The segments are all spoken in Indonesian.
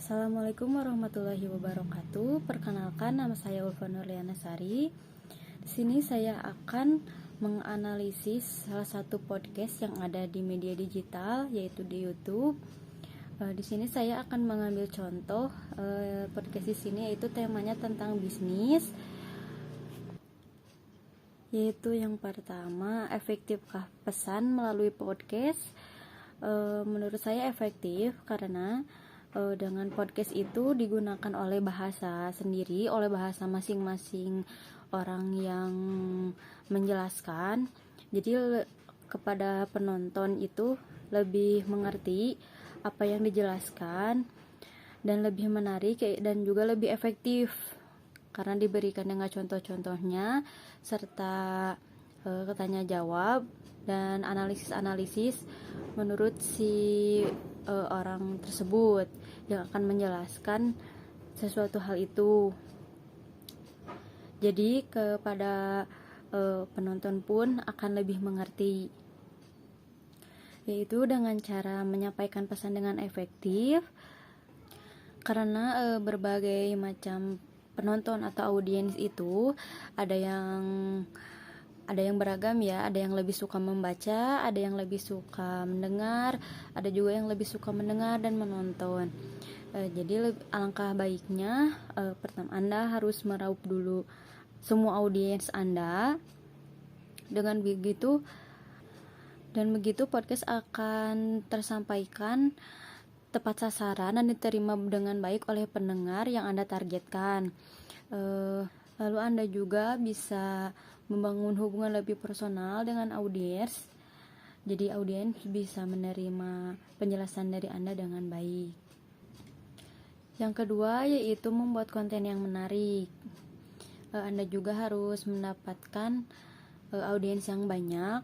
Assalamualaikum warahmatullahi wabarakatuh. Perkenalkan, nama saya Ulfa Nurliana Sari. Di sini saya akan menganalisis salah satu podcast yang ada di media digital, yaitu di YouTube. Di sini saya akan mengambil contoh podcast di sini, yaitu temanya tentang bisnis. Yaitu yang pertama, efektifkah pesan melalui podcast? Menurut saya efektif karena dengan podcast itu digunakan oleh bahasa sendiri, oleh bahasa masing-masing orang yang menjelaskan. Jadi kepada penonton itu lebih mengerti apa yang dijelaskan dan lebih menarik dan juga lebih efektif karena diberikan dengan contoh-contohnya serta tanya jawab dan analisis-analisis menurut si orang tersebut yang akan menjelaskan sesuatu hal itu. Jadi kepada penonton pun akan lebih mengerti, yaitu dengan cara menyampaikan pesan dengan efektif karena berbagai macam penonton atau audiens itu ada yang beragam ya, ada yang lebih suka membaca, ada yang lebih suka mendengar, ada juga yang lebih suka mendengar dan menonton. Jadi alangkah baiknya pertama Anda harus meraup dulu semua audiens Anda. Dengan begitu podcast akan tersampaikan tepat sasaran dan diterima dengan baik oleh pendengar yang Anda targetkan. Lalu Anda juga bisa membangun hubungan lebih personal dengan audiens. Jadi audiens bisa menerima penjelasan dari Anda dengan baik. Yang kedua yaitu membuat konten yang menarik. Anda juga harus mendapatkan audiens yang banyak,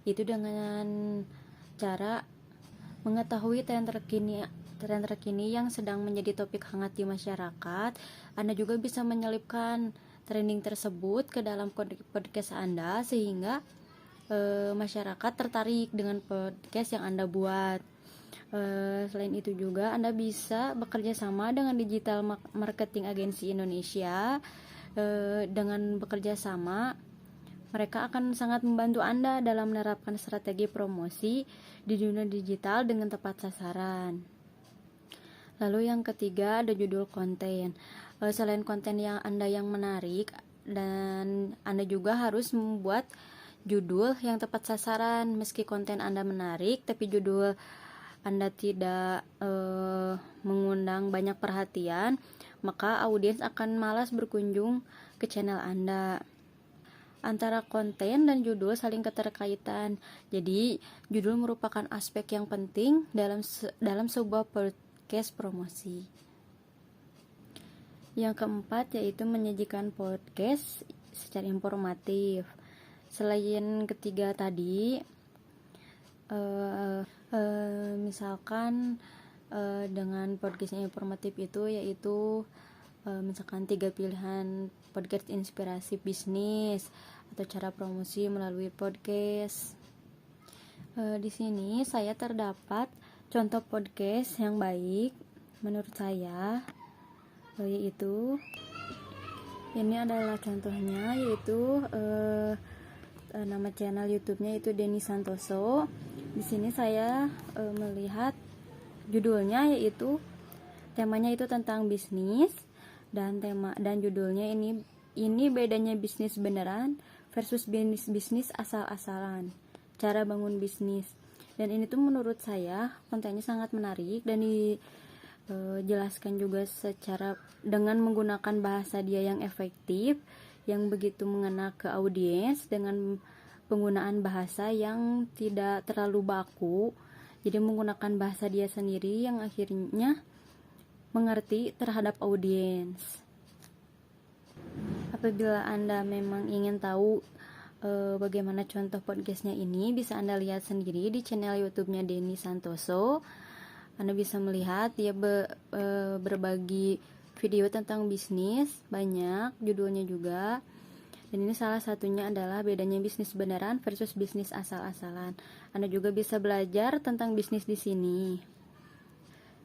itu dengan cara mengetahui tren terkini yang sedang menjadi topik hangat di masyarakat. Anda juga bisa menyelipkan trending tersebut ke dalam podcast Anda sehingga masyarakat tertarik dengan podcast yang Anda buat. Selain itu juga Anda bisa bekerja sama dengan Digital Marketing Agency Indonesia. Dengan bekerja sama mereka akan sangat membantu Anda dalam menerapkan strategi promosi di dunia digital dengan tepat sasaran. Lalu yang ketiga ada judul konten. Selain konten yang Anda yang menarik, dan Anda juga harus membuat judul yang tepat sasaran. Meski konten Anda menarik, tapi judul Anda tidak mengundang banyak perhatian, maka audiens akan malas berkunjung ke channel Anda. Antara konten dan judul saling keterkaitan. Jadi, judul merupakan aspek yang penting dalam sebuah podcast promosi. Yang keempat yaitu menyajikan podcast secara informatif. Selain ketiga tadi, misalkan dengan podcast informatif itu yaitu misalkan 3 pilihan podcast inspirasi bisnis atau cara promosi melalui podcast. Di sini saya terdapat contoh podcast yang baik menurut saya, yaitu ini adalah contohnya, yaitu nama channel YouTube-nya itu Denny Santoso. Di sini saya melihat judulnya yaitu temanya itu tentang bisnis dan judulnya ini bedanya bisnis beneran versus bisnis asal-asalan, cara bangun bisnis. Dan ini tuh menurut saya kontennya sangat menarik dan dijelaskan juga secara dengan menggunakan bahasa dia yang efektif, yang begitu mengena ke audiens dengan penggunaan bahasa yang tidak terlalu baku. Jadi menggunakan bahasa dia sendiri yang akhirnya mengerti terhadap audiens. Apabila Anda memang ingin tahu bagaimana contoh podcastnya ini, bisa Anda lihat sendiri di channel YouTube-nya Denny Santoso. Anda bisa melihat dia berbagi video tentang bisnis, banyak judulnya juga. Dan ini salah satunya adalah bedanya bisnis beneran versus bisnis asal-asalan. Anda juga bisa belajar tentang bisnis di sini.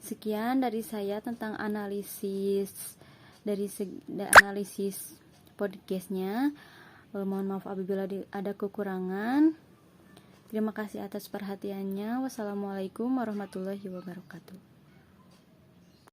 Sekian dari saya tentang analisis podcastnya. Mohon maaf apabila ada kekurangan. Terima kasih atas perhatiannya. Wassalamualaikum warahmatullahi wabarakatuh.